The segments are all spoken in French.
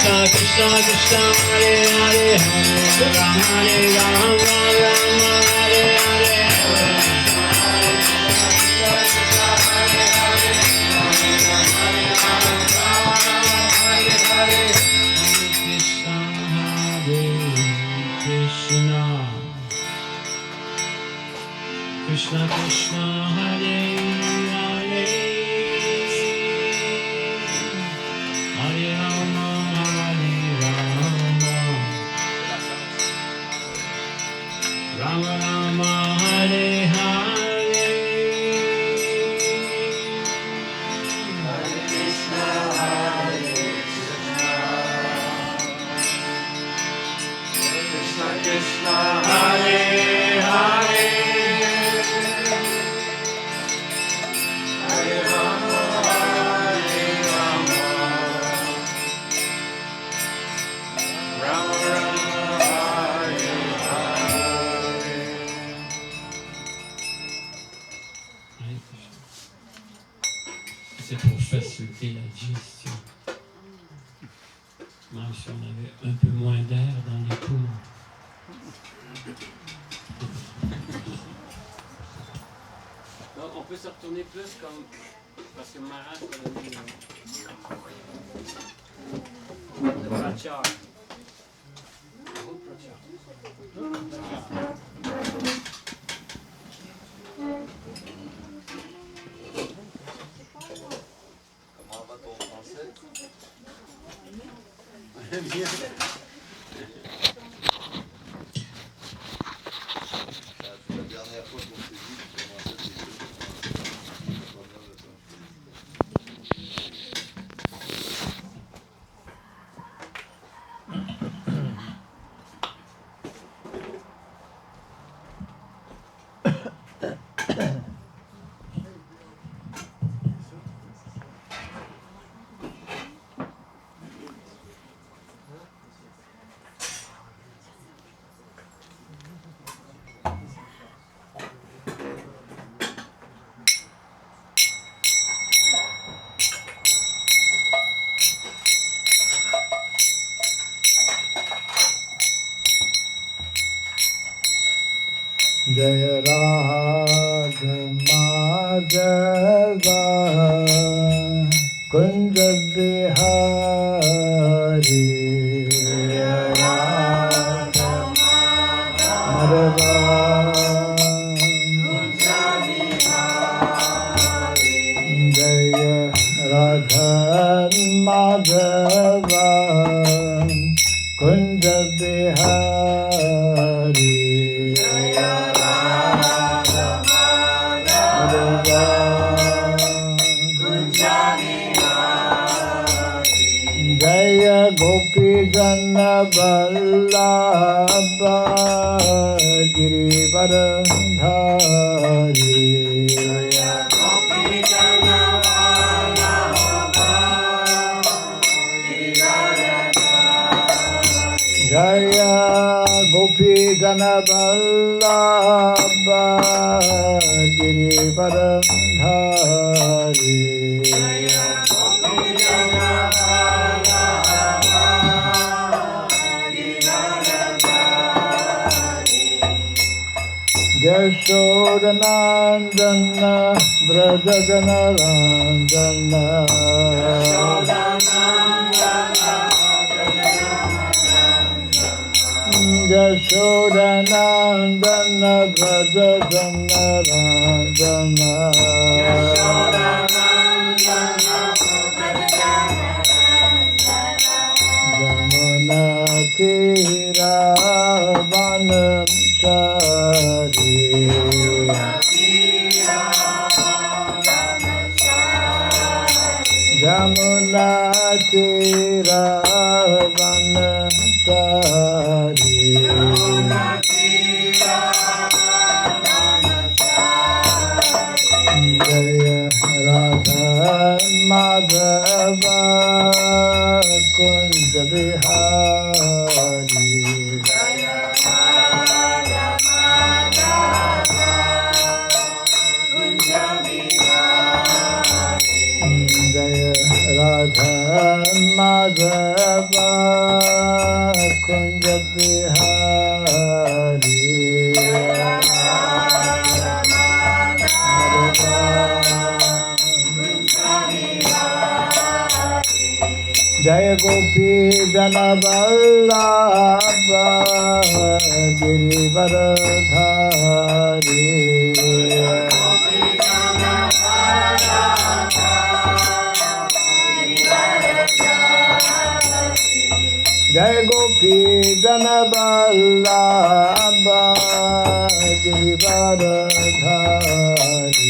Krishna Krishna Hare Hare Hare Rama Rama Hare Hare Krishna Krishna Hare Hare Hare Rama Rama Rama Hare Hare Hare Krishna Krishna Krishna Hare Hare C'est pour faciliter la digestion. Même si on avait un peu moins d'air dans les poumons. Donc on peut se retourner plus comme... Parce que Maharaj va donner le prachar. Comment va ton français? Bien. La dernière fois qu'on s'est vu, tu commençais tes jeux. Jai Radha Madhava Kunja Bihari Jai Radha Madhava Kunja Bihari Jai Radha Madhava Kunja Bihari Jaya Gopi Jana Vallabha Girivardhari Jaya Gopi Jana Vallabha Girivardhari Jaya Gopi Jana Vallabha Girivardhari Jaya Gopi Jana Yashodanandana Brajagana Ranjana Yashodanandana Brajagana Ranjana Jamuna Tira Vanachari Jamuna Tira Vanachari Jaya Radha Madhava Kunja Bihari Jaya Radha Madhava Kunja Bihari Jaya Radha Madhava Bihari Jaya Gopi Jana Vallabha Girivaradhari Jai Gopi Jana Vallabha Girivaradhari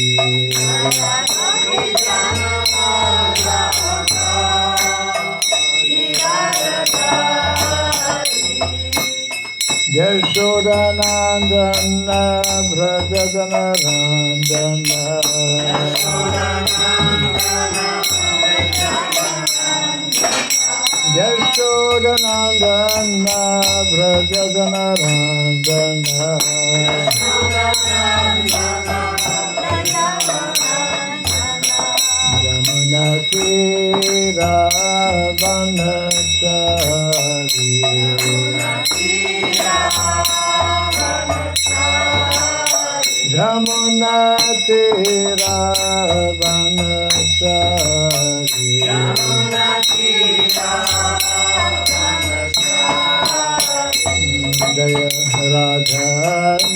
Yashodanandana Vrajajanarandana Yashodanandana Vrajajanarandana Yamunatira Vanachari Yamuna Tira Vanachari Jaya Radha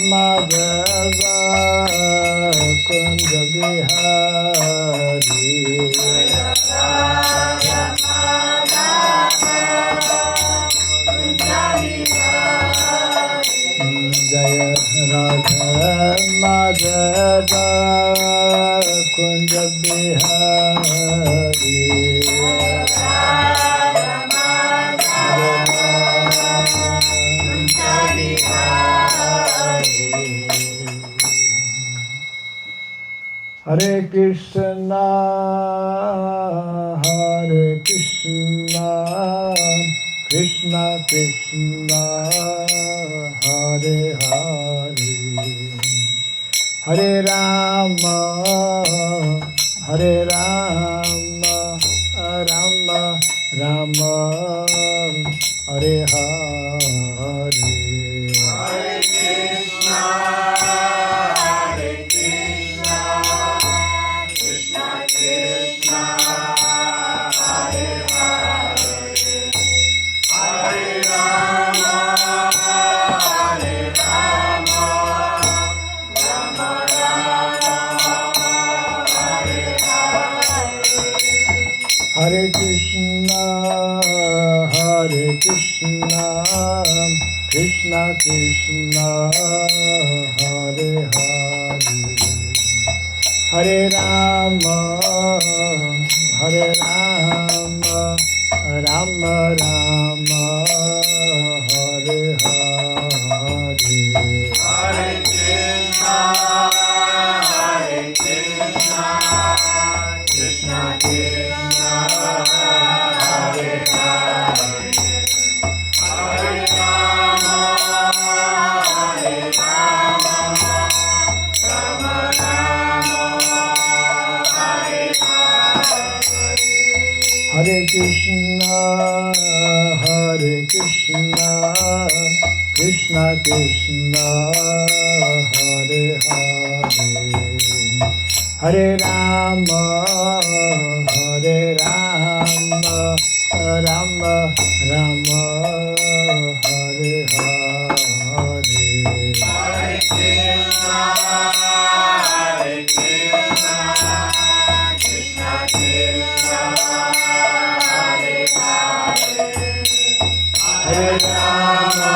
Madhava Kunja Bihari Jaya Radha Madhava Kunja Bihari Hare Krishna, Hare Krishna, Krishna Krishna, Hare Hare, Hare Rama, Hare Rama, Rama Rama, Hare Hare. Hare Krishna, Hare Krishna, Krishna Krishna, Hare Hare, Hare Rama, Hare Rama, Rama Rama, Hare Hare. Hare Krishna, Hare Krishna, Krishna Krishna, Hare Hare, Hare Rama, Hare Rama, Rama Rama, Hare Hare. Hare Krishna, Hare Krishna, Krishna Krishna, Hare Hare, Hare Rama, Hare Rama, Rama Rama, Hare Hare. Hare Krishna, Hare Krishna, Krishna Krishna, Hare Hare, Hare Rama, Hare Rama, Rama Rama, Hare Hare. Hare Krishna, Hare Krishna, Krishna Krishna, Hare Hare, Hare Rama,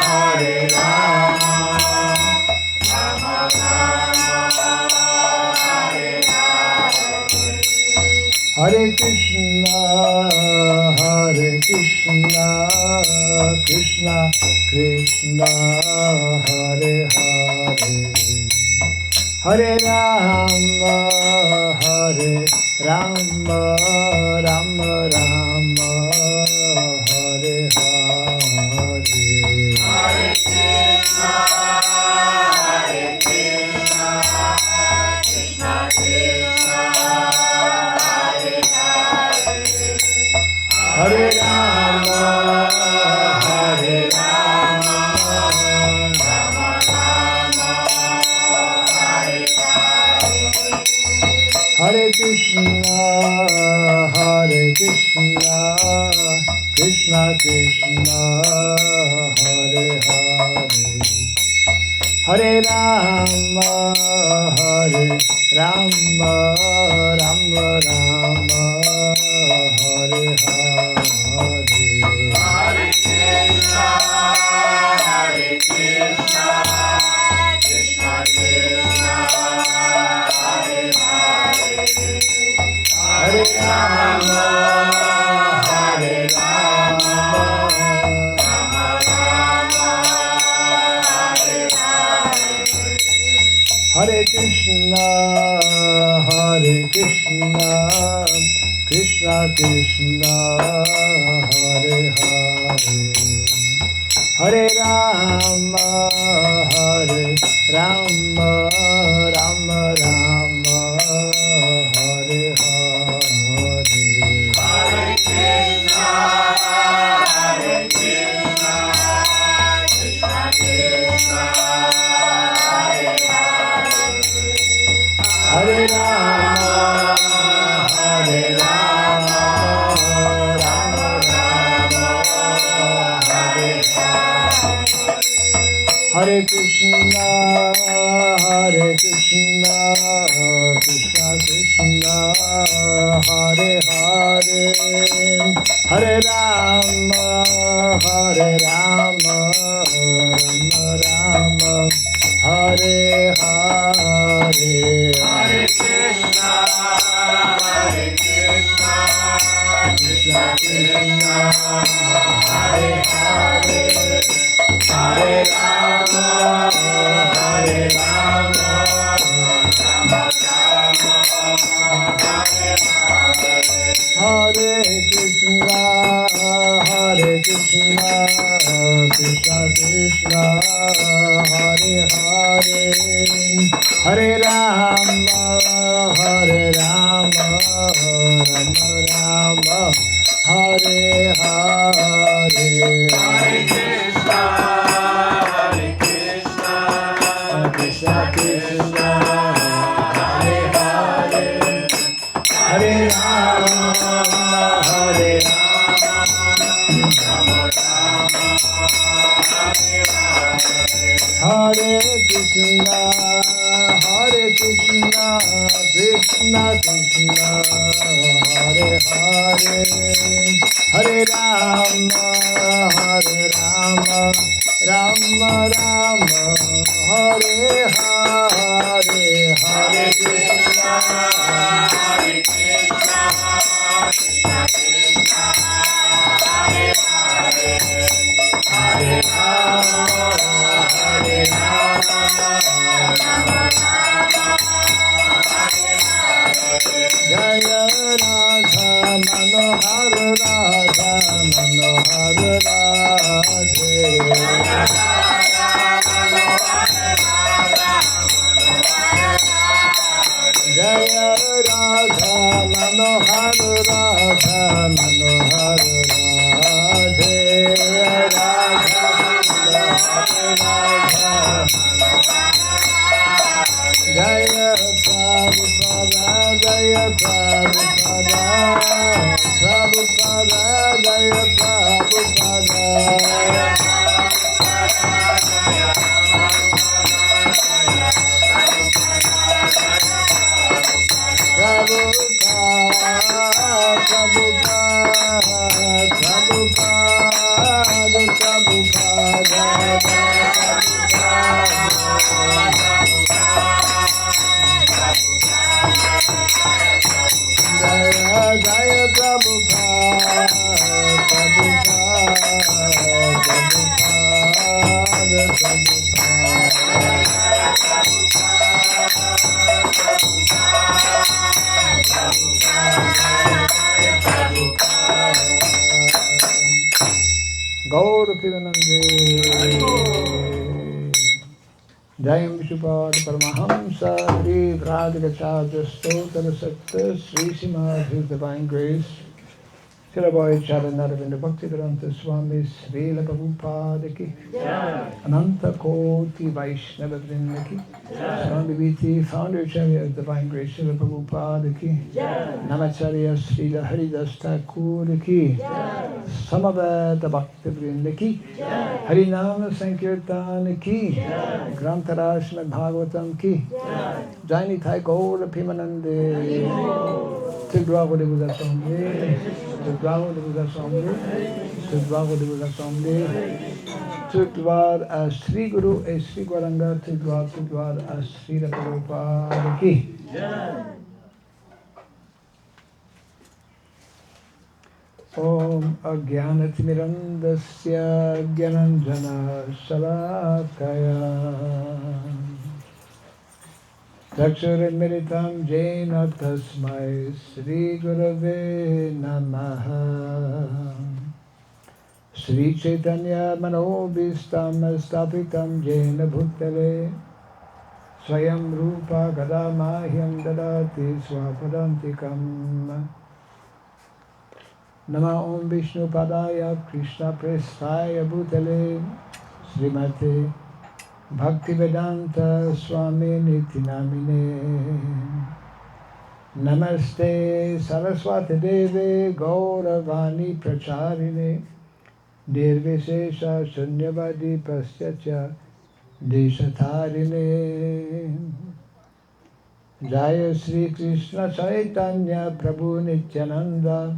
Hare Rama, Rama Rama, Hare Hare. Hare Krishna, Hare Krishna, Krishna Krishna, Hare Hare, Hare Rama, Hare Rama, Rama Rama, Hare Hare. Hare Krishna, Hare Krishna, Krishna Krishna, Hare Hare, Hare Rama, Hare Krishna, Krishna Krishna, Hare Hare, Hare Rama, Hare Rama, Rama Rama, Hare Hare. Hare Rama, Hare Rama, Rama Rama, Hare Hare. Hare Krishna, Krishna Krishna, Hare Hare, Hare Rama, Hare Rama, Rama Rama, Hare Hare. Hare Krishna, Krishna Krishna, Hare Hare, Hare Rama, Hare Rama, Rama Rama, Hare Hare. Hare Krishna, Krishna Krishna, Hare Hare, Hare Rama, Hare Rama, Rama Rama, Hare Hare. Hare Krishna, Krishna Krishna, Hare Hare, Hare Rama, Hare Rama, Rama Rama, Hare Hare. Hare Krishna, Krishna Krishna, Hare Hare, Hare Rama, Hare Rama, Rama Rama, Hare Hare. Hare Krishna, Krishna Krishna, Hare Hare, Hare Rama, Hare Rama, Rama Rama, Hare Hare. Hare Krishna, Krishna Krishna, Hare Hare, Hare Rama, Hare Rama, Rama Rama, Hare Hare. Hare Krishna, Krishna Krishna, Hare Hare, Hare Rama, Hare Rama, Rama Rama, Hare Hare. Jaya Radha Manohar, Radha Manohar Radhe. Jaya Radha Manohar, Radha Manohar Radhe. Radha Manohar, Jaya Prabhupada, Jaya Prabhupada, Prabhupada, Jaya Prabhupada. Jaya Prabhupada, Gaur Piranande, Jayam Vishupad Paramahamsa, Sri Radhikacharya Stotra Sakta, Sri Simadhi Divine Grace, Shirabai Charanaravinda Bhaktivedanta Swami Srila Prabhupada ki Ananta Koti Vaishnava Vrinda ki Swami Viti Founder Acharya of Divine Grace Srila Prabhupada ki Namacharya Srila Haridas Thakur ki Samaveta Bhakti Vrinda ki Harinama Sankirtan ki Grantara Srimad Bhagavatam ki Jai Thai Gaur Pimanande toute gloire de vous assembler, toute gloire de vous assembler, toute gloire de vous assembler, toute gloire à Sri Guru et Sri Gauranga, toute gloire à Sri Prabhupada ki. Om Ajnanatimirandasya Gyananjana Shalakaya Chakshurimiritam Jena Tasmai Sri Gurave Namaha Sri Chaitanya Manobhistam Stapitam Jena Bhutale Swayam Rupa Kadamahyam Dadati Swapadantikam Nama Om Vishnu Padaya Krishna Prestaya Bhutale Srimate Bhaktivedanta Swami Niti Namine Namaste Saraswati Deve Gauravani Pracharine Nirvishesha Shunyavadi Pasyacha Deshatharine Jaya Sri Krishna Chaitanya Prabhu Nityananda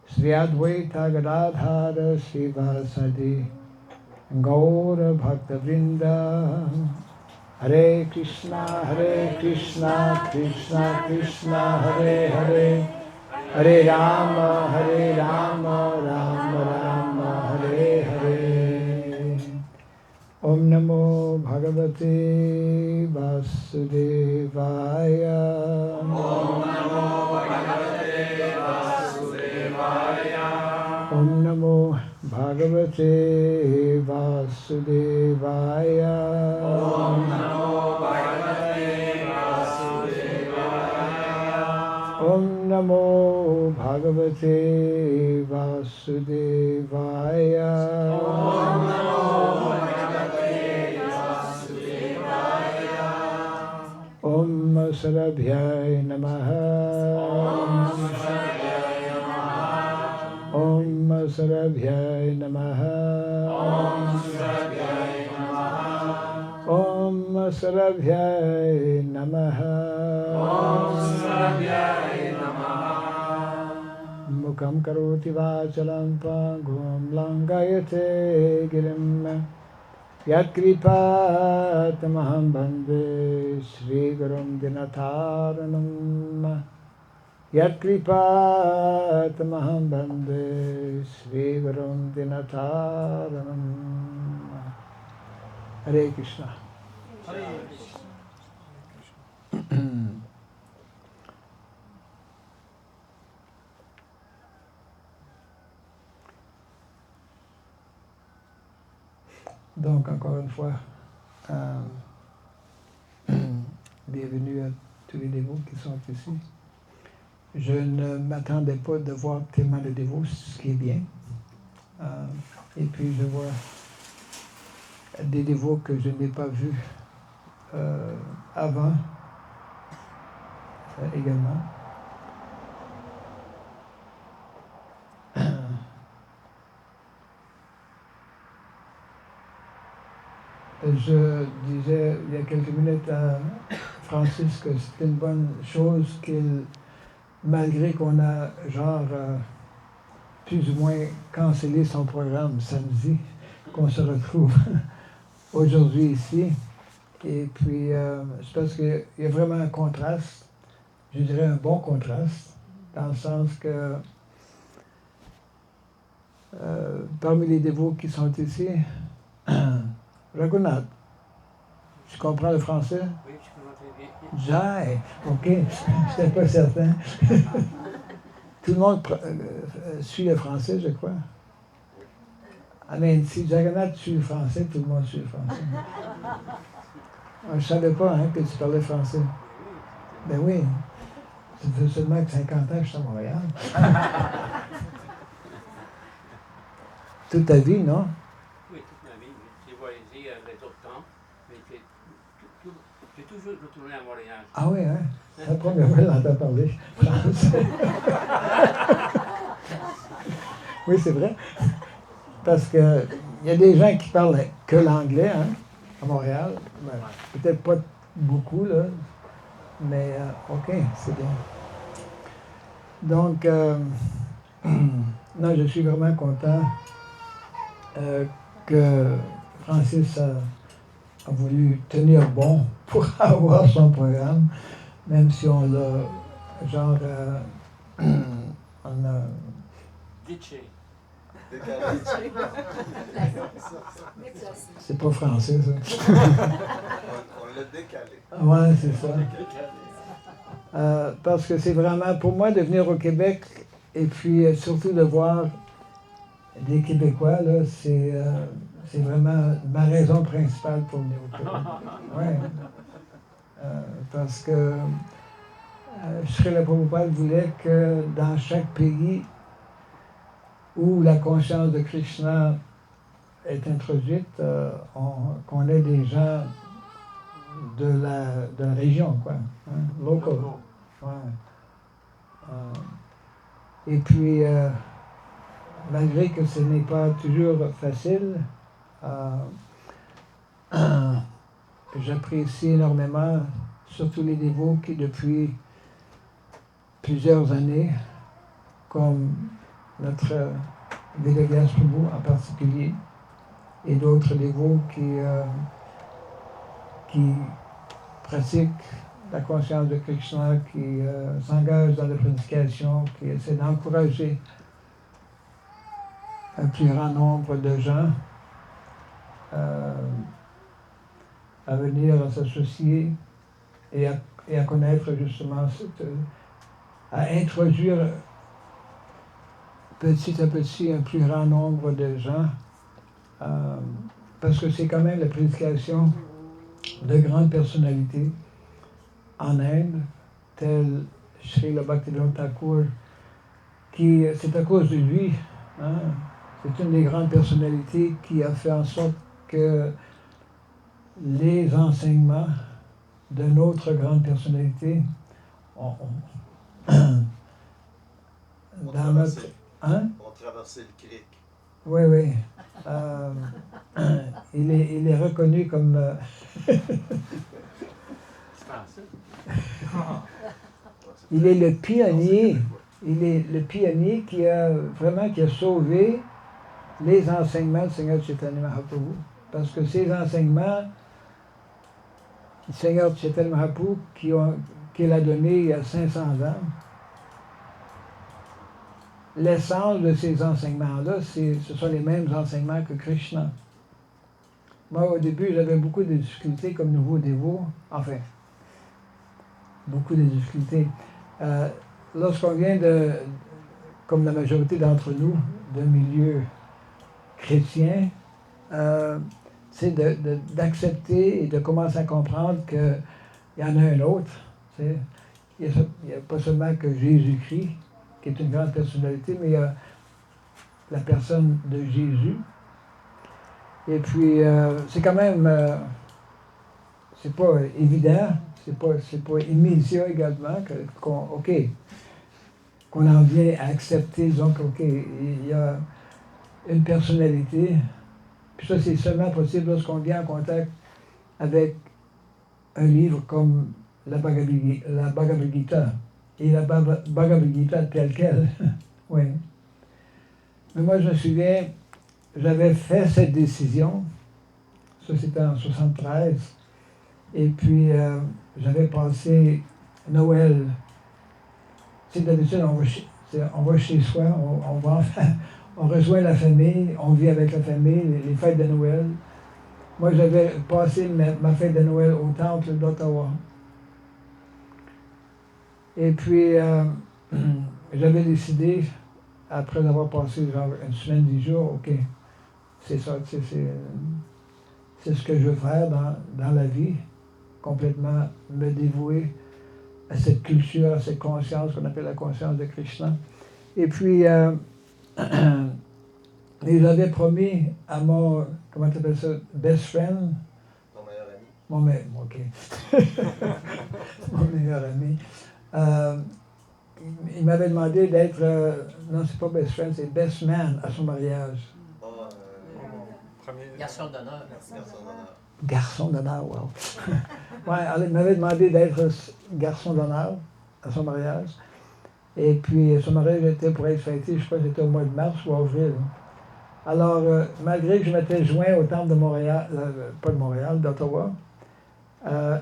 Sri Advaita Gadadhara Srivasadi Gaura Bhakta Vrinda Hare Krishna Krishna Krishna Hare Hare Hare Rama Rama Rama Hare Hare Om Namo Bhagavate Vasudevaya Om Namo Bhagavate Vasudevaya Om Namo Bhagavate Vasudevaya Om Namo Bhagavate Vasudevaya Om Namo Bhagavate Vasudevaya Om Namo Bhagavate Vasudevaya Om Sarabhyaya Namaha Om Sarabhyaya Namaha Om Sarabhyaya Namaha Om Sarabhyaya Namaha Om Sarabhyaya Namaha Mukham karoti vachalam pangum langayate girim Yat kripatamaham bande Sri Gurum Dinatharanam Yat kripatamaham bande Sri Gurum Dinatharanam Hare Krishna. Hare Donc, encore une fois, bienvenue à tous les dévots qui sont ici. Je ne m'attendais pas de voir tellement de dévots, ce qui est bien. Et puis, je vois des dévots que je n'ai pas vus avant également. Je disais il y a quelques minutes à Francis que c'était une bonne chose qu'il, malgré qu'on a plus ou moins cancellé son programme samedi, qu'on se retrouve aujourd'hui ici. Et puis, c'est parce qu'il y a vraiment un contraste, je dirais un bon contraste, dans le sens que parmi les dévots qui sont ici, Raghunath, tu comprends le français? Oui, je comprends très bien. Jai, ok, je n'étais pas certain. Tout le monde suit le français, je crois. Si Jagannath suit le français, tout le monde suit le français. Je ne savais pas que tu parlais français. Ben oui, ça fait seulement que 50 ans que je suis à Montréal. toute ta vie, non? Oui, toute ma vie. J'ai voyagé les autres temps, mais j'ai toujours retourné à Montréal. Ah oui, hein? C'est la première fois que j'entends parler français. Oui, c'est vrai. Parce que il y a des gens qui parlent que l'anglais, hein, à Montréal. Ben, peut-être pas beaucoup, là. Mais OK, c'est bien. Donc, non, je suis vraiment content que Francis a voulu tenir bon pour avoir son programme, même si on l'a, genre, on a... Ditché. Décalé. C'est pas français, ça. On l'a décalé. Ouais, c'est ça. Parce que c'est vraiment, pour moi, de venir au Québec et puis surtout de voir des Québécois, là, c'est vraiment ma raison principale pour venir au Québec. Ouais. Parce que Srila Prabhupada voulait que dans chaque pays où la conscience de Krishna est introduite, qu'on ait des gens de la région, quoi, hein, local. Ouais. Et puis, malgré que ce n'est pas toujours facile, j'apprécie énormément, surtout les dévots qui, depuis plusieurs années, comme notre Vedavyas Prabhu en particulier, et d'autres dévots qui pratiquent la conscience de Krishna, qui s'engagent dans la prédication, qui essaient d'encourager un plus grand nombre de gens à venir s'associer et à connaître justement, à introduire petit à petit un plus grand nombre de gens, parce que c'est quand même la prédication de grandes personnalités en Inde, telles Srila Bhaktivinoda Thakur, qui, c'est à cause de lui, hein, c'est une des grandes personnalités qui a fait en sorte que les enseignements de notre grande personnalité ont dans notre... Hein? On traversait le cric. Oui, oui. Il est reconnu comme... il est le pionnier. Il est le pionnier qui a sauvé les enseignements du Seigneur Chaitanya Mahaprabhu. Parce que ces enseignements du Seigneur Chaitanya Mahaprabhu qu'il a donné il y a 500 ans, l'essence de ces enseignements-là, ce sont les mêmes enseignements que Krishna. Moi, au début, j'avais beaucoup de difficultés comme nouveau dévot. Enfin, beaucoup de difficultés. Lorsqu'on vient comme la majorité d'entre nous, d'un milieu chrétien, c'est d'accepter et de commencer à comprendre qu'il y en a un autre. Il n'y a pas seulement que Jésus-Christ, qui est une grande personnalité, mais il y a la personne de Jésus. Et puis, c'est quand même, c'est pas évident, c'est pas immédiat également, qu'on en vient à accepter, disons qu'OK, il y a une personnalité, puis ça c'est seulement possible lorsqu'on vient en contact avec un livre comme la Bhagavad Gita, et la Bhagavad Gita telle qu'elle. Oui. Mais moi, je me souviens, j'avais fait cette décision, ça c'était en 73, et puis j'avais passé Noël. C'est d'habitude, on va chez soi, on rejoint la famille, on vit avec la famille, les fêtes de Noël. Moi, j'avais passé ma fête de Noël au temple d'Ottawa. Et puis, j'avais décidé, après avoir passé genre une semaine, 10 jours, OK, c'est ça, c'est ce que je veux faire dans la vie, complètement me dévouer à cette culture, à cette conscience qu'on appelle la conscience de Krishna. Et puis, Et j'avais promis à mon, comment tu appelles ça, best friend, Ton meilleur ami. mon meilleur ami, il m'avait demandé d'être, non c'est pas best friend, c'est best man à son mariage. Garçon d'honneur. Garçon d'honneur, wow. Ouais, alors, il m'avait demandé d'être garçon d'honneur à son mariage. Et puis, son mariage était pour être fêté, je sais pas, c'était au mois de mars ou avril. Alors, malgré que je m'étais joint au temple de Montréal, pas de Montréal, d'Ottawa,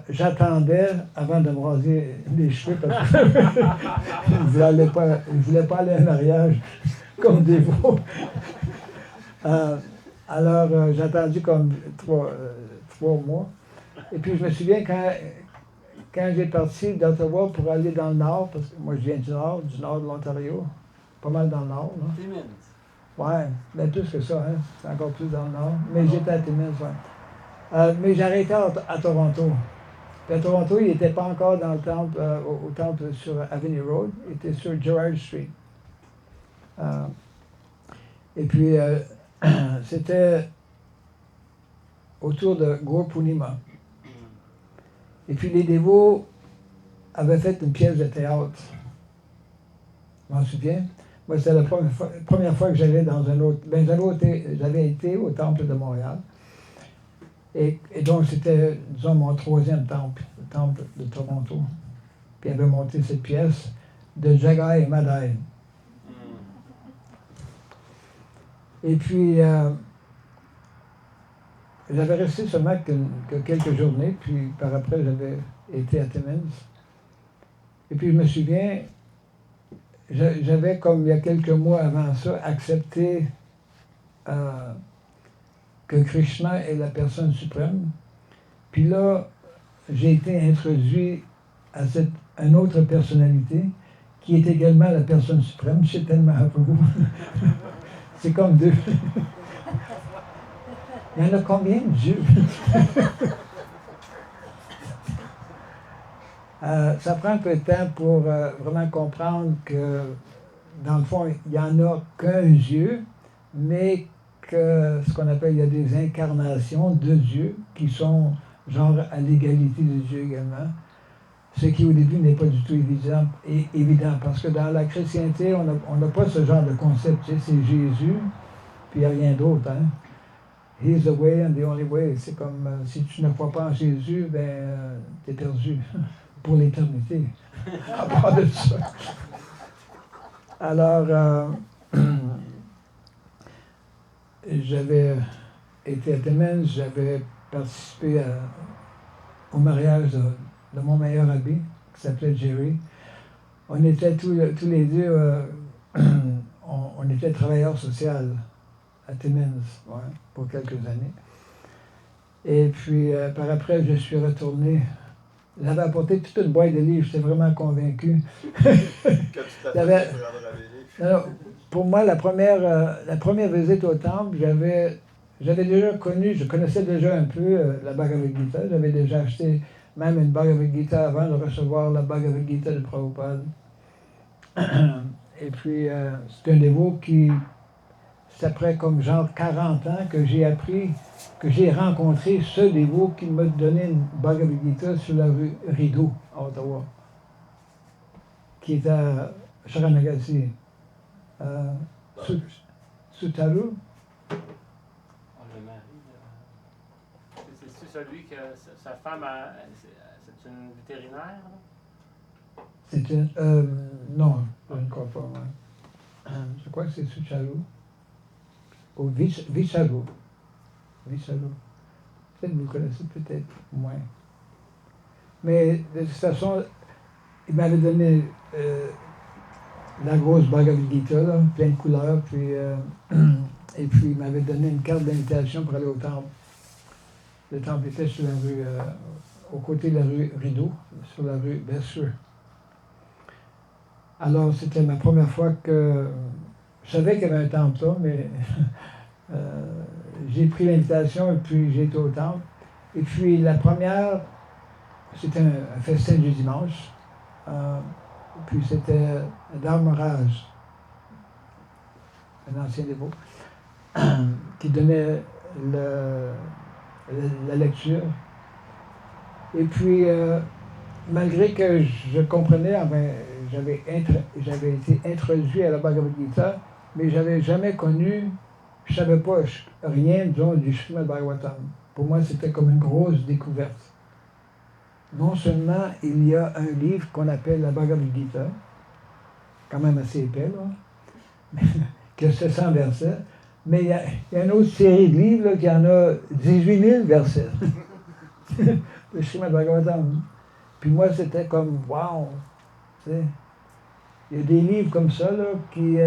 j'attendais avant de me raser les cheveux parce que je ne voulais pas aller à un mariage comme dévot. Alors, j'ai attendu comme 3 mois. Et puis, je me souviens quand j'ai parti d'Ottawa pour aller dans le nord, parce que moi, je viens du nord de l'Ontario, pas mal dans le nord. Timmins. Ouais, mais plus que ça, hein. C'est encore plus dans le nord. Mais j'étais à Timmins, ouais. Mais j'ai arrêté à Toronto. Puis à Toronto, il n'était pas encore dans le temple, au temple sur Avenue Road, il était sur Gerrard Street. Et puis, c'était autour de Gaur Purnima. Et puis les dévots avaient fait une pièce de théâtre. Je m'en souviens. Moi, c'était la première fois que j'allais dans un autre. Ben, j'avais été au temple de Montréal. Et donc, c'était, disons, mon 3e temple, le temple de Toronto. Puis, il avait monté cette pièce de Jagai et Madai. Et puis, j'avais resté seulement que quelques journées, puis par après, j'avais été à Timmins. Et puis, je me souviens, j'avais, comme il y a quelques mois avant ça, accepté que Krishna est la personne suprême. Puis là, j'ai été introduit à une autre personnalité qui est également la personne suprême, Chaitanya Mahaprabhu. C'est comme deux. Il y en a combien de Dieu? Ça prend un peu de temps pour vraiment comprendre que, dans le fond, il n'y en a qu'un Dieu, mais que ce qu'on appelle, il y a des incarnations de Dieu qui sont genre à l'égalité de Dieu également. Ce qui au début n'est pas du tout évident parce que dans la chrétienté, on n'a pas ce genre de concept. Tu sais, c'est Jésus, puis il n'y a rien d'autre. Hein? He's the way and the only way. C'est comme si tu ne crois pas en Jésus, ben t'es perdu pour l'éternité. À part de ça. Alors, j'avais été à Timmins, j'avais participé au mariage de mon meilleur ami, qui s'appelait Jerry. On était tous les deux, on était travailleurs sociaux à Timmins, ouais, pour quelques années. Et puis, par après, je suis retourné. J'avais apporté toute une boîte de livres, j'étais vraiment convaincu. Pour moi, la première visite au temple, j'avais déjà connu, je connaissais déjà un peu la Bhagavad Gita. J'avais déjà acheté même une Bhagavad Gita avant de recevoir la Bhagavad Gita de Prabhupada. Et puis, c'est un dévot qui, c'est après comme genre 40 ans que j'ai rencontré ce dévot qui m'a donné une Bhagavad Gita sur la rue Rideau, à Ottawa, qui est à Sharanagati. Sutaru. Le mari, c'est celui que sa femme c'est une vétérinaire, là? C'est une. Non, je ne crois pas. Ouais. Je crois que c'est Sutaru. Ou Vicharu. Vicharu. Peut-être que vous connaissez, peut-être moins. Mais de toute façon, il m'avait donné la grosse Bhagavad Gita, là, plein de couleurs, puis, et puis il m'avait donné une carte d'invitation pour aller au temple. Le temple était sur la rue, aux côtés de la rue Rideau, sur la rue Bercieux. Alors, c'était ma première fois que je savais qu'il y avait un temple là, mais j'ai pris l'invitation et puis j'ai été au temple. Et puis la première, c'était un festin du dimanche. Puis c'était Dharmaraj, un ancien dévot. qui donnait la lecture. Et puis, malgré que je comprenais, enfin, j'avais été introduit à la Bhagavad Gita, mais je n'avais jamais connu, je ne savais pas rien, disons, du Srimad Bhagavatam. Pour moi, c'était comme une grosse découverte. Non seulement il y a un livre qu'on appelle la Bhagavad Gita, quand même assez épais, là, qui a 700 versets, mais il y a une autre série de livres là, qui en a 18 000 versets. Le Srimad Bhagavatam. Puis moi, c'était comme, wow! Tu sais. Il y a des livres comme ça là, qui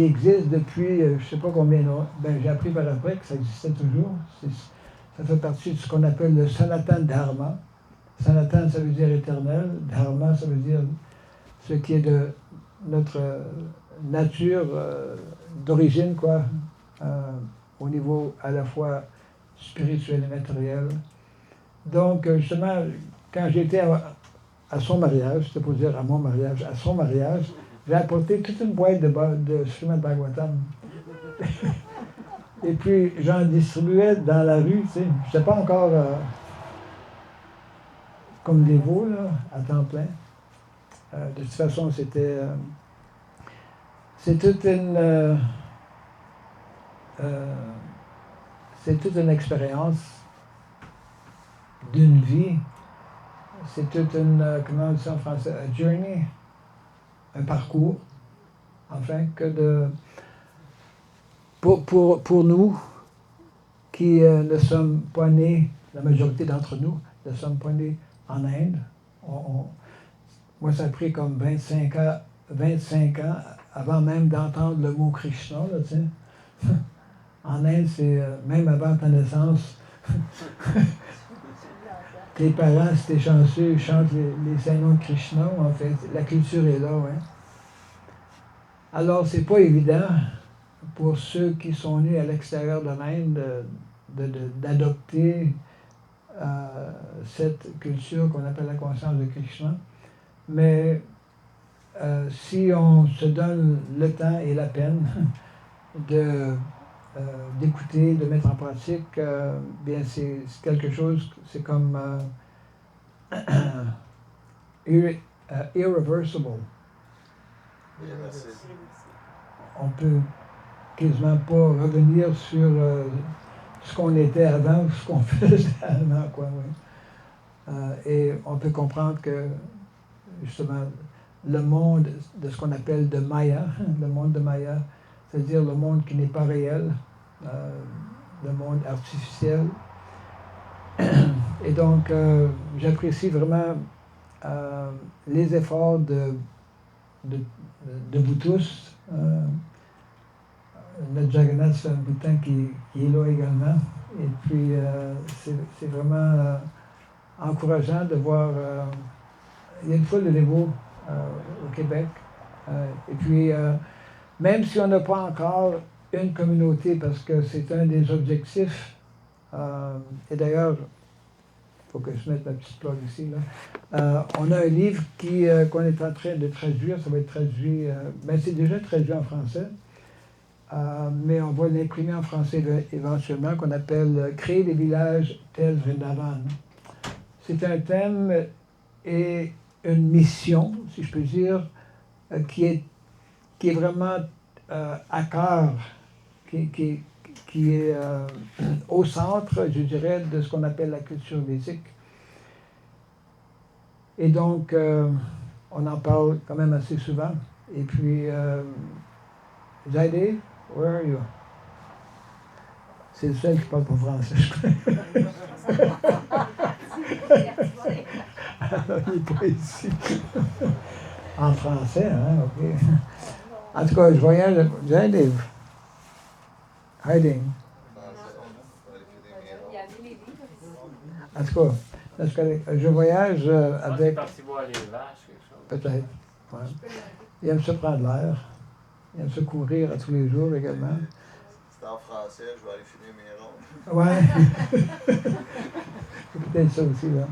existent depuis je ne sais pas combien d'années. Ben, j'ai appris par après que ça existait toujours. Ça fait partie de ce qu'on appelle le Sanatan Dharma. Sanatan, ça veut dire éternel. Dharma, ça veut dire ce qui est de notre nature d'origine, quoi, au niveau à la fois spirituel et matériel. Donc, justement, quand j'étais à son mariage, c'était pour dire à mon mariage, à son mariage, j'ai apporté toute une boîte de Srimad Bhagavatam. Et puis, j'en distribuais dans la rue, tu sais. Je n'étais pas encore comme des veaux, là, à temps plein. De toute façon, c'est toute une expérience d'une vie. C'est toute une, comment on dit ça en français, a journey, un parcours, enfin, pour nous qui ne sommes pas nés, la majorité d'entre nous ne sommes pas nés en Inde. Moi, ça a pris comme 25 ans avant même d'entendre le mot Krishna, là, tu sais. En Inde, c'est même avant ta naissance. Tes parents, si t'es chanceux, chantent les saints noms de Krishna, en fait. La culture est là, ouais. Alors, c'est pas évident pour ceux qui sont nés à l'extérieur de l'Inde d'adopter cette culture qu'on appelle la conscience de Krishna. Mais si on se donne le temps et la peine d'écouter, de mettre en pratique, bien c'est quelque chose, c'est comme irreversible. On peut quasiment pas revenir sur ce qu'on était avant ou ce qu'on faisait avant, quoi, oui. Et on peut comprendre que, justement, le monde de ce qu'on appelle de Maya, le monde de Maya, c'est-à-dire le monde qui n'est pas réel, le monde artificiel. Et donc, j'apprécie vraiment les efforts de vous tous. Notre Jagannath, c'est un bout de temps qui est là également. Et puis, c'est vraiment encourageant de voir. Il y a une foule de dévots au Québec. Et puis, même si on n'a pas encore une communauté, parce que c'est un des objectifs, et d'ailleurs, il faut que je mette ma petite plug ici, là. On a un livre qu'on est en train de traduire, ça va être traduit, ben c'est déjà traduit en français, mais on va l'imprimer en français éventuellement, qu'on appelle « Créer des villages tels Vrindavan ». C'est un thème et une mission, si je peux dire, qui est vraiment à cœur, qui est au centre, je dirais, de ce qu'on appelle la culture védique. Et donc, on en parle quand même assez souvent. Et puis, Jaydev, where are you? C'est le seul qui parle pas français. Alors, il n'est pas ici. En français, hein, OK. En tout cas, je voyage. Jaydev. Hiding. En tout cas, je voyage avec. Peut-être. Ouais. Il aime se prendre l'air. Il aime se courir à tous les jours également. C'est en français, je vais aller fumer mes ronds. Ouais. C'est peut-être ça aussi, là.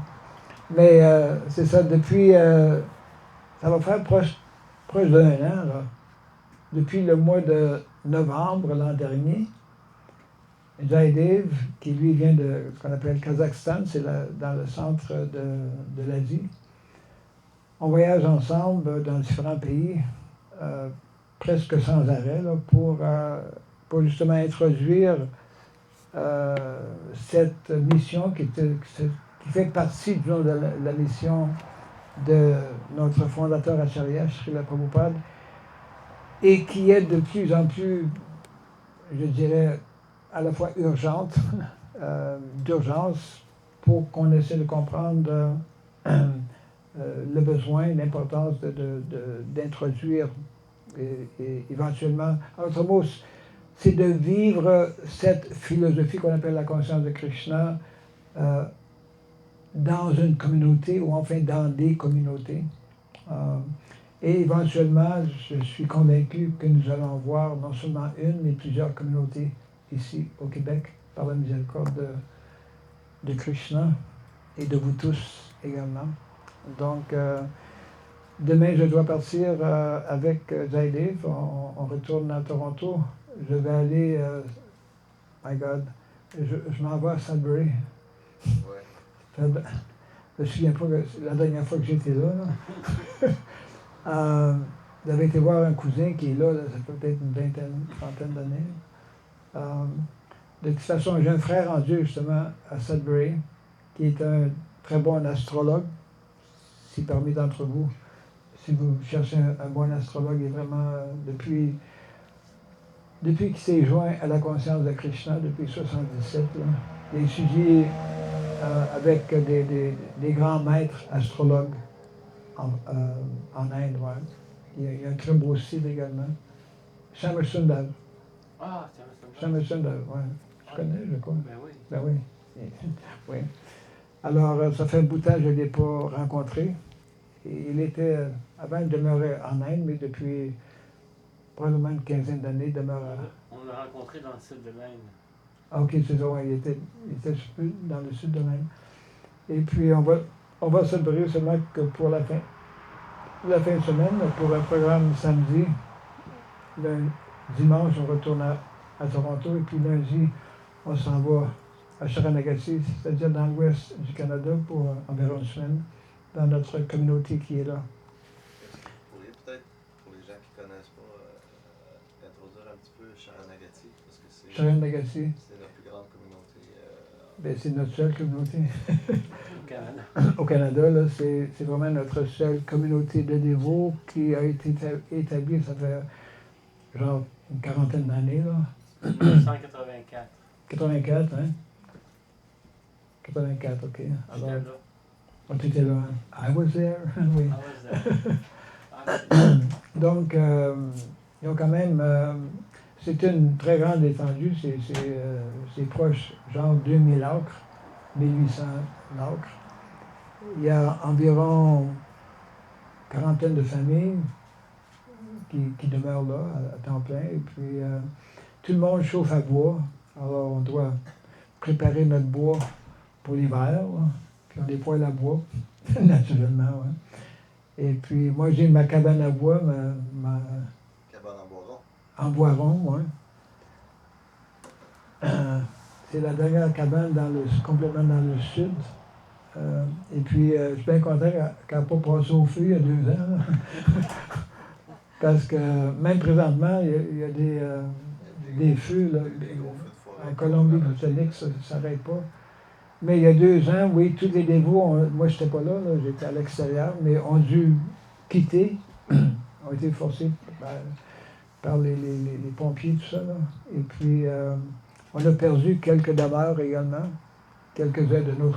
Mais c'est ça, depuis. Ça va faire proche d'1 an, là. Depuis le mois de novembre l'an dernier, Zaidev, qui lui vient de ce qu'on appelle Kazakhstan, c'est dans le centre de l'Asie. On voyage ensemble dans différents pays, presque sans arrêt, là, pour justement introduire cette mission qui fait partie, disons, de la mission de notre fondateur Acharya, Srila Prabhupada, et qui est de plus en plus, je dirais, à la fois urgente, d'urgence, pour qu'on essaie de comprendre le besoin, l'importance d'introduire et éventuellement, en d'autres mots, c'est de vivre cette philosophie qu'on appelle la conscience de Krishna dans une communauté ou enfin dans des communautés. Et éventuellement, je suis convaincu que nous allons voir non seulement une, mais plusieurs communautés ici au Québec, par la miséricorde de Krishna et de vous tous également. Donc, demain, je dois partir avec Zaidev. On retourne à Toronto. Je vais aller, my God, je m'en vais à Sudbury. Ouais. Je me souviens pas que la dernière fois que j'étais là. J'avais été voir un cousin qui est là, ça fait peut-être une vingtaine, trentaine d'années. De toute façon, j'ai un frère en Dieu, justement, à Sudbury, qui est un très bon astrologue. Si parmi d'entre vous, si vous cherchez un bon astrologue, il est vraiment, depuis qu'il s'est joint à la conscience de Krishna, depuis 1977, il a étudié avec des grands maîtres astrologues en Inde. Ouais. Il y a un très beau style également. Shama Sundar. Ah, Shama Sundar, oui. Je connais, je crois. Ben oui. Ben oui. Oui. Alors, ça fait un bout de temps que je ne l'ai pas rencontré. Et il était, avant, il demeurait en Inde, mais depuis probablement une quinzaine d'années, il demeure à... On l'a rencontré dans le sud de l'Inde. Ah, ok, c'est ça, ouais, il était dans le sud de l'Inde. Et puis, on va se brûler seulement que pour la fin de semaine, pour un programme samedi. Dimanche, on retourne à Toronto, et puis lundi, on s'en va à Sharanagati, c'est-à-dire dans l'ouest du Canada, pour environ une semaine, dans notre communauté qui est là. Vous pourriez peut-être, pour les gens qui ne connaissent pas, introduire un petit peu Sharanagati, parce que c'est Sharanagati, notre plus grande communauté. Ben, c'est notre seule communauté. Au Canada. Au Canada, là, c'est vraiment notre seule communauté de dévots qui a été établie, ça fait genre une quarantaine d'années, là. 1984. 84, hein? 84, ok. Alors, J'étais là. on était là. I was there, oui. I was there. Donc, quand même, c'est une très grande étendue, c'est proche, genre 2000 acres, 1800 acres. Il y a environ quarantaine de familles qui demeurent là à temps plein. Et puis, tout le monde chauffe à bois. Alors, on doit préparer notre bois pour l'hiver. Puis, on a des poêles à bois, naturellement. Ouais. Et puis, moi, j'ai ma cabane à bois, ma Cabane en bois rond. en bois rond, oui. C'est la dernière cabane complètement dans le sud. Et puis, je suis bien content qu'elle n'a pas passé au feu il y a 2 ans. Là. Parce que même présentement, il y a des feux. Là, en Colombie-Britannique, ça ne s'arrête pas. Mais il y a 2 ans, oui, tous les dévots, moi je n'étais pas là, j'étais à l'extérieur, mais ont dû quitter, ont été forcés par les pompiers, tout ça. Là. Et puis, on a perdu quelques demeures également. Quelques-uns de nos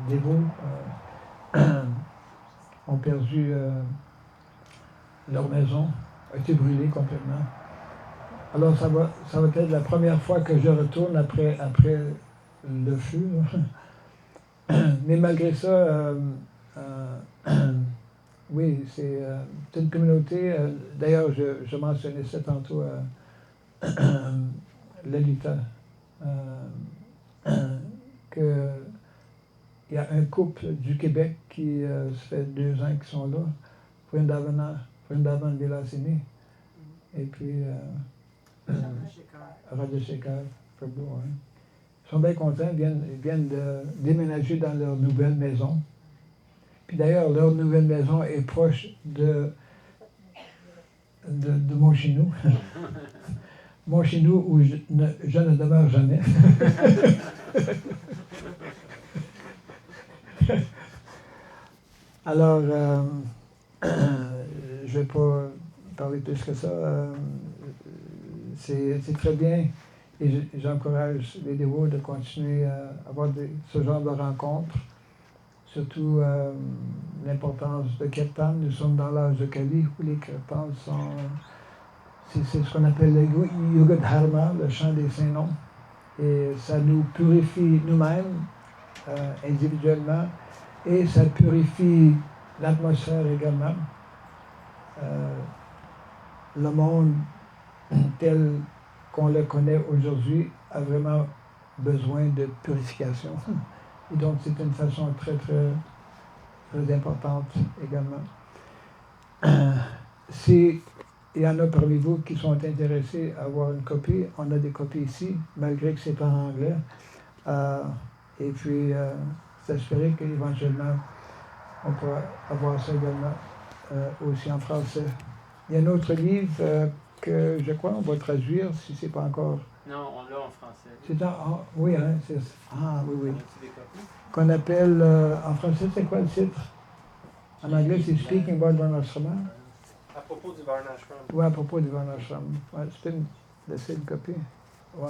dévots ont perdu leur maison, a été brûlée complètement. Alors, ça va être la première fois que je retourne après le feu. Mais malgré ça, oui, c'est une communauté. D'ailleurs, je mentionnais ça tantôt à Lalita, qu'il y a un couple du Québec qui ça fait 2 ans qu'ils sont là, Vrindavan Vilasini, et puis Rajashekar, très beau. Hein. Ils sont bien contents, ils viennent de déménager dans leur nouvelle maison. Puis d'ailleurs, leur nouvelle maison est proche de mon chez nous. Mon chez nous où je ne demeure jamais. Alors, je ne vais pas parler plus que ça. C'est très bien et j'encourage les dévots de continuer à avoir ce genre de rencontres. Surtout l'importance de Kirtan. Nous sommes dans l'âge de Kali où les Kirtans sont... C'est ce qu'on appelle le Yuga Dharma, le chant des saints noms. Et ça nous purifie nous-mêmes, individuellement, et ça purifie l'atmosphère également. Le monde tel qu'on le connaît aujourd'hui a vraiment besoin de purification. Et donc c'est une façon très, très, très importante également. Si il y en a parmi vous qui sont intéressés à avoir une copie, on a des copies ici, malgré que c'est en anglais. Et puis, s'espérer qu'éventuellement, on pourra avoir ça également aussi en français. Il y a un autre livre que je crois on va traduire, si c'est pas encore... Non, on l'a en français. C'est oui, hein, c'est... Ah, oui, oui. On a-tu des copies? Qu'on appelle, en français, c'est quoi le titre? En anglais, c'est Speaking About Varnashram. À propos du Varnashram. Oui, à propos du Varnashram. Ouais, je peux me laisser une copie. Ouais.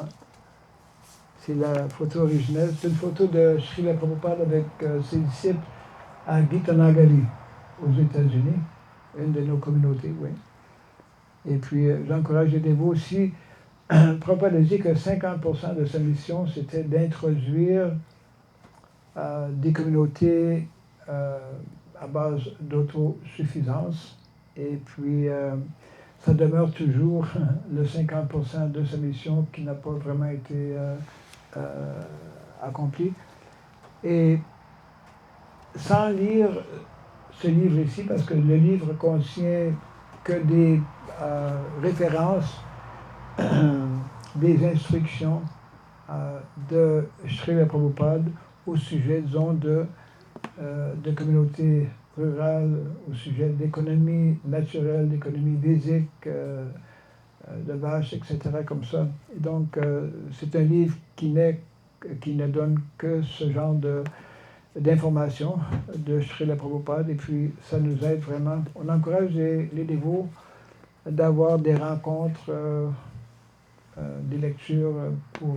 C'est la photo originelle. C'est une photo de Srila Prabhupada avec ses disciples à Gitanagari, aux États-Unis, une de nos communautés, oui. Et puis, j'encourage les dévots aussi. Prabhupada a dit que 50% de sa mission, c'était d'introduire des communautés à base d'autosuffisance. Et puis, ça demeure toujours le 50% de sa mission qui n'a pas vraiment été accomplie. Et sans lire ce livre ici, parce que le livre contient que des références, des instructions de Srila Prabhupada au sujet, disons, de communautés rurales, au sujet d'économie naturelle, d'économie physique, de vaches, etc., comme ça. Et donc, c'est un livre qui ne donne que ce genre d'informations de Srila Prabhupada, et puis ça nous aide vraiment. On encourage les dévots d'avoir des rencontres, des lectures pour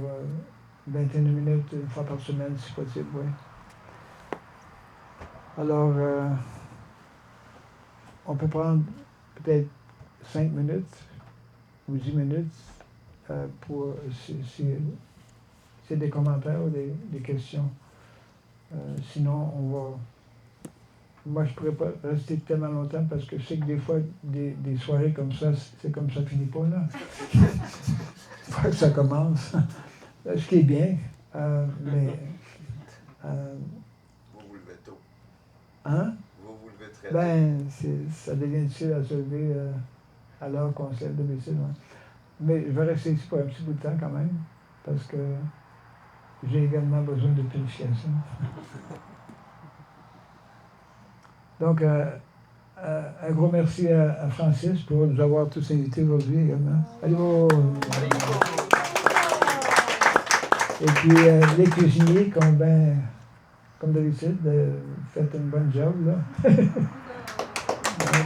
21 minutes, une fois par semaine, si possible, oui. Alors, on peut prendre peut-être 5 minutes ou 10 minutes pour si c'est des commentaires ou des questions. Sinon, on va... Moi, je ne pourrais pas rester tellement longtemps parce que je sais que des fois, des soirées comme ça, c'est comme ça finit pas, là. Il faut que ça commence. Ce qui est bien, mais... Vous vous levez tôt. Hein? Vous vous levez très tôt. Ben, ça devient difficile à se lever à l'heure qu'on se lève d'habitude. Ouais. Mais je vais rester ici pour un petit bout de temps quand même, parce que j'ai également besoin de purification. Donc, un gros merci à Francis pour nous avoir tous invités aujourd'hui également. Allô! Et puis, les cuisiniers qui ont bien, comme d'habitude, fait une bonne job, là.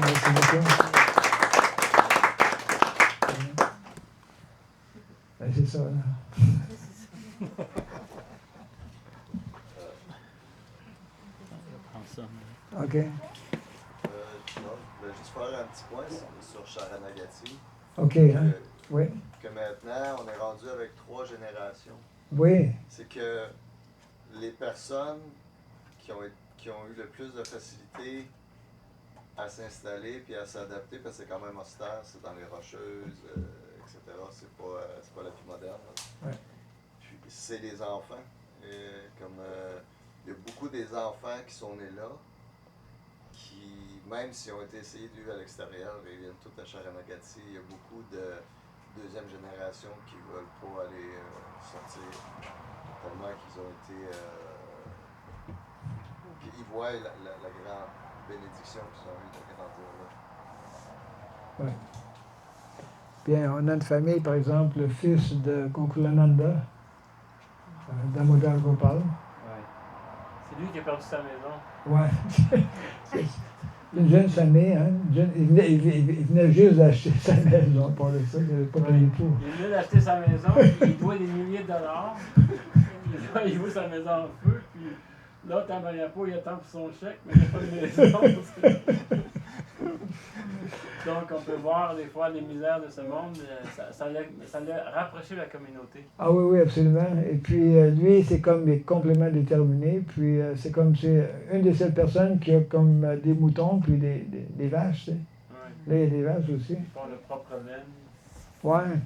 Merci beaucoup. Ben, c'est ça, là. OK. Non, je voulais juste faire un petit point sur Sharanagati. OK, hein? Oui. Que maintenant, on est rendu avec 3 générations. Oui. C'est que les personnes qui ont eu le plus de facilité à s'installer puis à s'adapter, parce que c'est quand même austère, c'est dans les Rocheuses, etc. C'est pas la plus moderne. Ouais. Puis c'est les enfants. Il y a beaucoup des enfants qui sont nés là, qui, même s'ils ont été essayés de vivre à l'extérieur, ils viennent tous à Sharanagati. Il y a beaucoup de deuxième génération qui ne veulent pas aller sortir qu'ils ont été. Qu'ils voient la grande bénédiction qu'ils ont eue de grandir là. Ouais. Bien, on a une famille, par exemple, le fils de Konkulananda, Damodar Gopal. Ouais. C'est lui qui a perdu sa maison. Ouais. C'est une jeune famille, hein. Il venait juste d'acheter sa maison pour le ça, il n'avait pas payé pour. Il venait d'acheter sa maison, puis il doit des milliers de dollars. Il voit sa maison en feu, puis là, Tamariapo, il attend pour son chèque, mais il n'y a pas de maison. Donc, on peut voir des fois les misères de ce monde, ça l'a rapproché la communauté. Ah oui, oui, absolument. Et puis, lui, c'est comme il est complètement déterminé. Puis, c'est comme c'est une des seules personnes qui a comme des moutons, puis des vaches, tu sais. Ouais. Là, il y a des vaches aussi. Ils font leur propre laine. Ouais.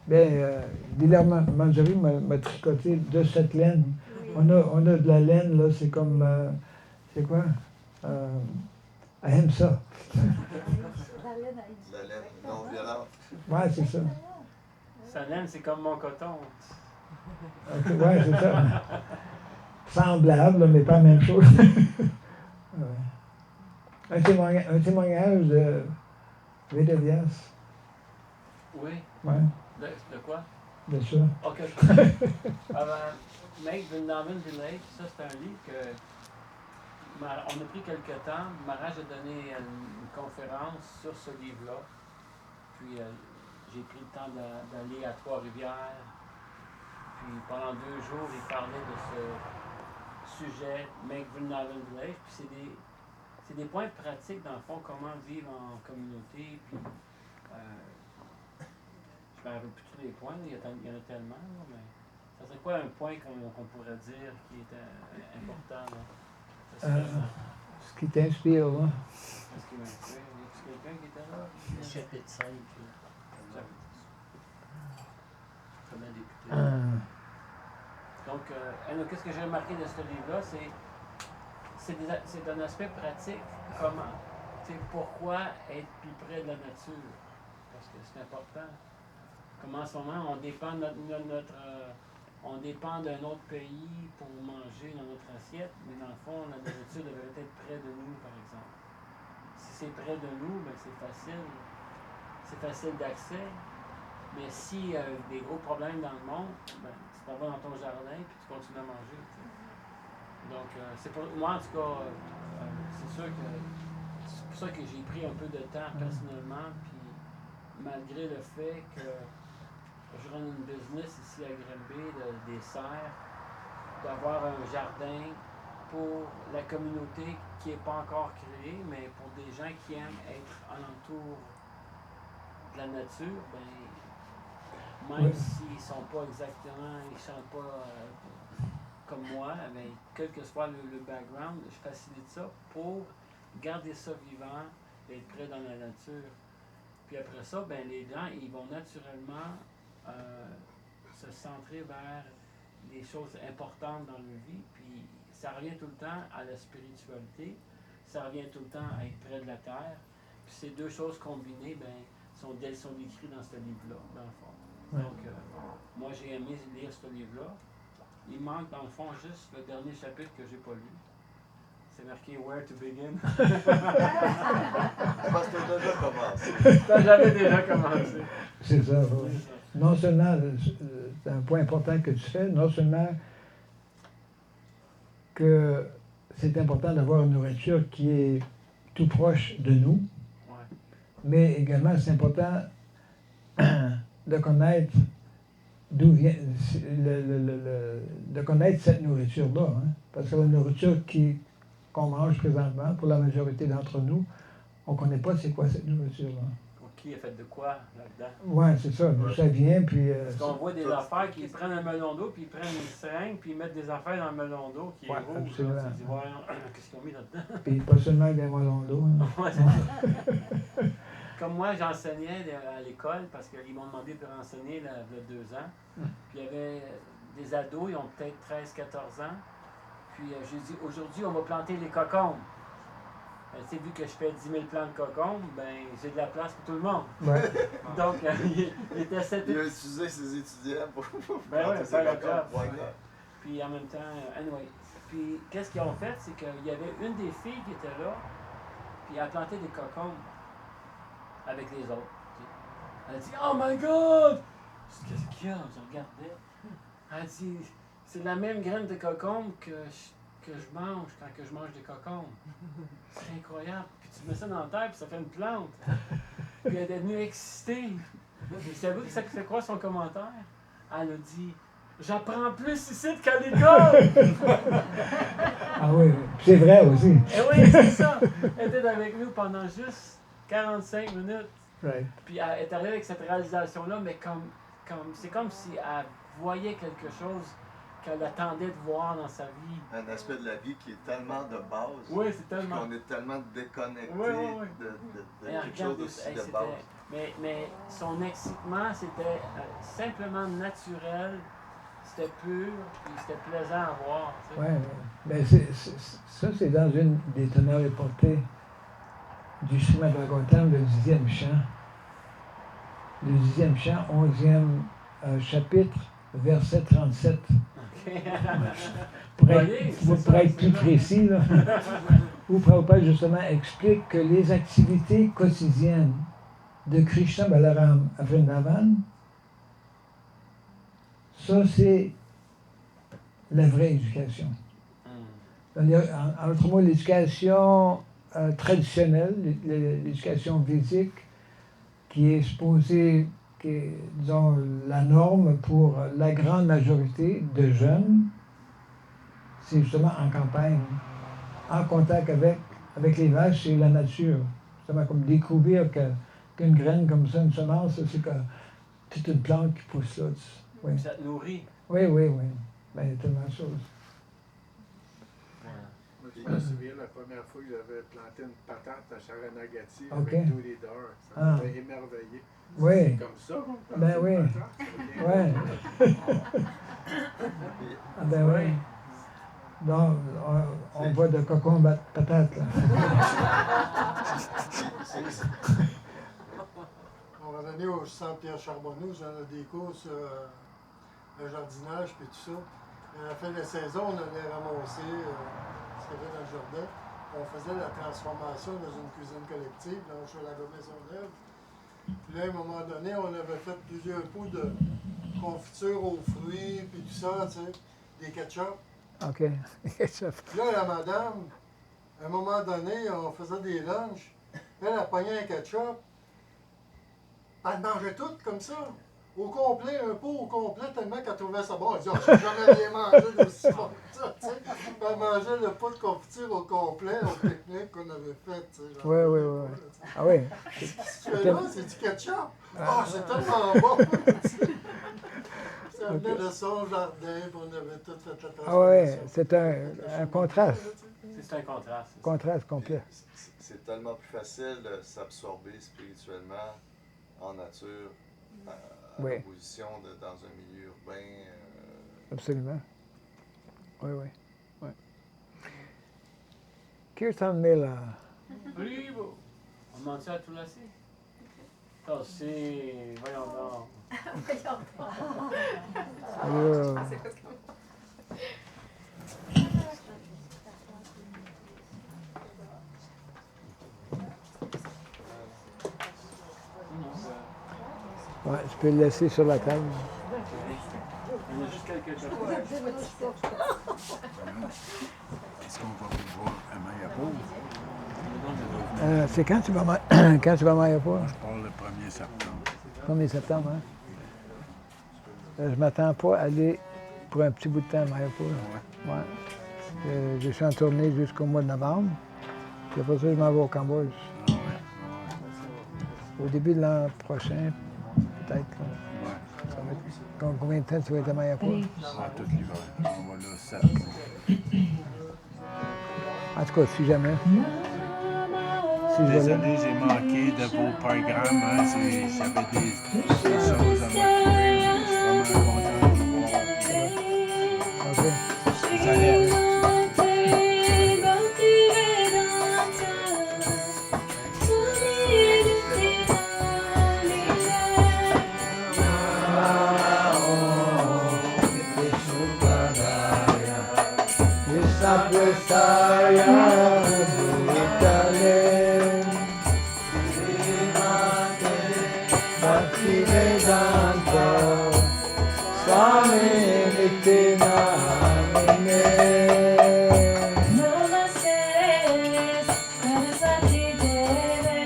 Bien, Guillermo Mangieri m'a tricoté de cette laine. Oui. On a de la laine, là, c'est comme, c'est quoi? Ahimsa. La laine non violente. Ouais, c'est ça. Sa laine, c'est comme mon coton. Okay, ouais, c'est ça. Semblable, là, mais pas la même chose. Ouais. Un témoignage de Vedavyas. Oui. Ouais, De quoi? de ça. Ok. Make Vrindavan Village, ça c'est un livre que on a pris quelques temps. Maharaj a donné une conférence sur ce livre-là. Puis j'ai pris le temps d'aller à Trois-Rivières. Puis pendant 2 jours, il parlait de ce sujet, Make Vrindavan Village. Puis c'est des points pratiques dans le fond, comment vivre en communauté. Puis je ne me rappelle plus tous les points, il y en a tellement. Là, mais ça serait quoi un point qu'on pourrait dire qui est important? Là? Ce qui t'inspire, là. Est-ce qu'il y a quelqu'un qui était là? Le chapitre 5. Comme un député. Donc, qu'est-ce que j'ai remarqué de ce livre-là, c'est un aspect pratique. Comment? Pourquoi être plus près de la nature? Parce que c'est important. Comme en ce moment, on dépend on dépend d'un autre pays pour manger dans notre assiette, mais dans le fond, la nourriture devrait être près de nous, par exemple. Si c'est près de nous, ben c'est facile d'accès. Mais s'il y a des gros problèmes dans le monde, ben, tu t'en vas dans ton jardin et tu continues à manger. T'sais. Donc, c'est pour moi, en tout cas, c'est sûr que c'est pour ça que j'ai pris un peu de temps personnellement, puis malgré le fait que je run une business ici à Granby, des serres, d'avoir un jardin pour la communauté qui n'est pas encore créée, mais pour des gens qui aiment être alentour de la nature, ben, même s'ils ne sont pas exactement, ils ne chantent pas comme moi, mais quel que soit le background, je facilite ça pour garder ça vivant, être près dans la nature. Puis après ça, ben, les gens, ils vont naturellement se centrer vers les choses importantes dans leur vie, puis ça revient tout le temps à la spiritualité, ça revient tout le temps à être près de la terre, puis ces deux choses combinées, ben, sont décrites dans ce livre-là, dans le fond. Ouais. Donc, moi j'ai aimé lire ce livre-là. Il manque dans le fond juste le dernier chapitre que j'ai pas lu. C'est marqué Where to Begin. Parce que tu as déjà commencé. J'avais déjà commencé. C'est ça, oui. C'est ça. Non seulement, c'est un point important que tu fais, non seulement que c'est important d'avoir une nourriture qui est tout proche de nous, Ouais. mais également c'est important de connaître d'où vient, de connaître cette nourriture-là. Hein? Parce que la nourriture qu'on mange présentement, pour la majorité d'entre nous, on ne connaît pas c'est quoi cette nourriture-là. Qui a fait de quoi là-dedans? Oui, c'est ça, d'où ça vient, puis... Parce qu'on voit des affaires qui prennent un melon d'eau, puis ils prennent une seringue, puis ils mettent des affaires dans le melon d'eau qui est Ouais, rouge. absolument. Là, tu dis, ouais, qu'est-ce qu'ils ont mis là-dedans? puis pas seulement des melons d'eau. Hein. Ouais, c'est ça. Comme moi, j'enseignais à l'école, parce qu'ils m'ont demandé de renseigner il y a 2 ans. Puis il y avait des ados, ils ont peut-être 13-14 ans. Puis j'ai dit, aujourd'hui, on va planter les cocombes. Tu sais, vu que je fais 10 000 plants de cocombes, ben j'ai de la place pour tout le monde. Ouais. Donc, il était 7 Il a utilisé ses étudiants pour Ben ouais, planter ses faire le cocombes. job. Puis en même temps, anyway. Puis qu'est-ce qu'ils ont fait, c'est qu'il y avait une des filles qui était là, puis elle plantait des cocombes avec les autres. Elle a dit « Oh my God! » Je dis « Qu'est-ce qu'il y a? » Je regardais. Elle a dit « C'est la même graine de cocombe que je mange quand que je mange des cocombes. C'est incroyable. Puis tu mets ça dans la terre, puis ça fait une plante. » Puis elle est devenue excitée. Vous savez que ça fait quoi son commentaire? Elle a dit « J'apprends plus ici qu'à l'école! » Ah oui, c'est vrai aussi. Et oui, c'est ça. Elle était avec nous pendant juste 45 minutes. Right. Puis elle est arrivée avec cette réalisation-là, mais c'est comme si elle voyait quelque chose qu'elle attendait de voir dans sa vie. Un aspect de la vie qui est tellement de base. Oui, c'est Puis tellement. qu'on est tellement déconnecté Oui, oui, oui. de Et quelque chose d'aussi de base. Mais son excitement, c'était simplement naturel, c'était pur, puis c'était plaisant à voir. Tu sais. Ouais, mais ça, c'est dans une des teneurs et portées du Srimad Bhagavatam, le 10e chant. Le 10e chant, 11e chapitre, verset 37. OK. Pour Voyez, c'est pour ça, être c'est plus là. précis, là, où Prabhupada justement explique que les activités quotidiennes de Krishna Balaram à Vrindavan, ça c'est la vraie éducation. En autre mot, l'éducation traditionnelle, l'éducation védique, qui est supposée, qui est, disons, la norme pour la grande majorité de jeunes, c'est justement en campagne, en contact avec les vaches et la nature. Justement, comme découvrir qu'une graine comme ça, une semence, c'est que toute une plante qui pousse là. Oui, Ça te nourrit. oui, oui. Ben, il y a tellement de choses. Moi, je me souviens la première fois que j'avais planté une patate à Sharanagati Ok. avec Dooley Door. Ça Ah. m'avait émerveillé. Oui. C'est comme ça qu'on plante Ben oui. une patate. Oui. Ah ben oui. Donc, on voit de cocon battre patate, là. On va venir au centre Pierre Charbonneau, j'en ai des cours sur le jardinage puis tout ça. À la fin de la saison, on allait ramasser ce qu'il y avait dans le jardin. On faisait la transformation dans une cuisine collective, là, chez la Maisonneuve. Puis là, à un moment donné, on avait fait plusieurs pots de confiture aux fruits, puis tout ça, tu sais, des ketchup. OK. Puis là, la madame, à un moment donné, on faisait des lunchs. Elle a pogné un ketchup. Elle mangeait tout comme ça. Au complet, un pot au complet, tellement qu'elle trouvait ça bon. Elle disait, oh, j'ai jamais rien mangé d'aussi bon que ça, tu sais. Puis elle mangeait le pot de confiture au complet, au pique-nique qu'on avait fait, tu sais. Oui, oui, oui. Ah oui. Ce que là, c'est du ketchup. Ah, c'est tellement bon. Ça venait de son jardin, puis on avait tout fait la transformation. Ah oui, c'est un contraste. C'est un contraste. c'est ça. Contraste complet. C'est tellement plus facile de s'absorber spirituellement en nature, à Oui. l'opposition dans un milieu urbain. Absolument. Oui, oui. Oui. Kirtan Mela. Oui, bon. On ment-tu à tout lasser? Ça, c'est... Voyons donc. Alors, Non, ça... ouais, tu peux le laisser sur la table. Il y en a juste quelques choses. Est-ce qu'on va vous voir à Mayapur? C'est quand tu vas quand tu vas à Mayapur? Je pars le 1er septembre. 1er septembre, hein? Je m'attends pas à aller pour un petit bout de temps à Mayapur. Ouais. Je suis en tournée jusqu'au mois de novembre. Puis après ça, je m'en vais au Cambodge. Ah ouais, Au début de l'an prochain, peut-être. ouais. Ça va être... Combien de temps tu vas être à Mayapur? Ah, tout l'hiver. On va là 7 mois. En tout cas, si jamais. Si jamais. Désolé, j'ai manqué de vos programmes. Hein. J'avais des choses à m'occuper. Je suis vraiment content de vous voir. OK. Vous allez Bye. Saprasaya Bhutale Bhaktivedanta Swami Nityanamine Namaste Saraswati Deve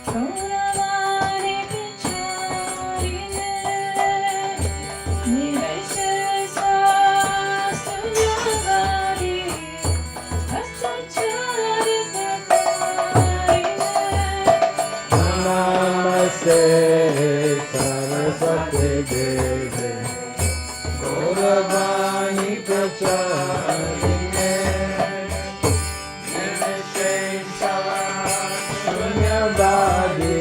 Gauravani Pracharine Niveshesa Sunyavadi Astachari Sakarine Namaste Saraswati Deve Gauravani Pracharine Nirvishesha Shunyavadi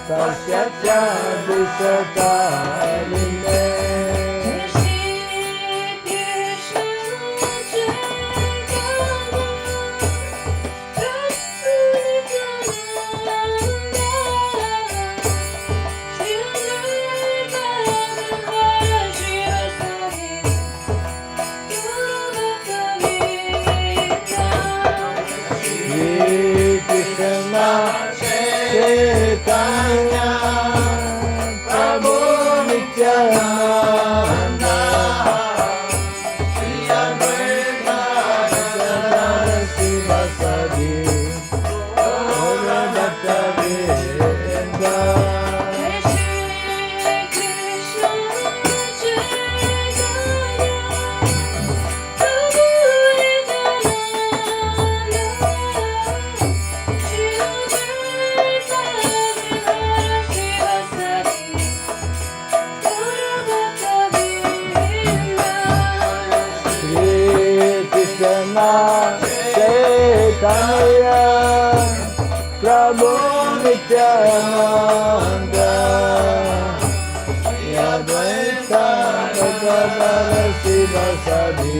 Pasyatya Visakarine Shri Krishna Chaitanya Prabhu Nityananda Shri Advaita Gadadhara Srivasadi Gaurabhakta Vinda Shri Krishna Chaitanya Prabhu Nityananda Shri Advaita Gadadhara Srivasadi Gaurabhakta Vinda Shri Krishna Chaitanya Prabhu Nityananda Shri Advaita Gadadhara Srivasadi Gaurabhakta Vinda Shri Krishna Chaitanya Prabhu Nityananda Shri Advaita Gadadhara Srivasadi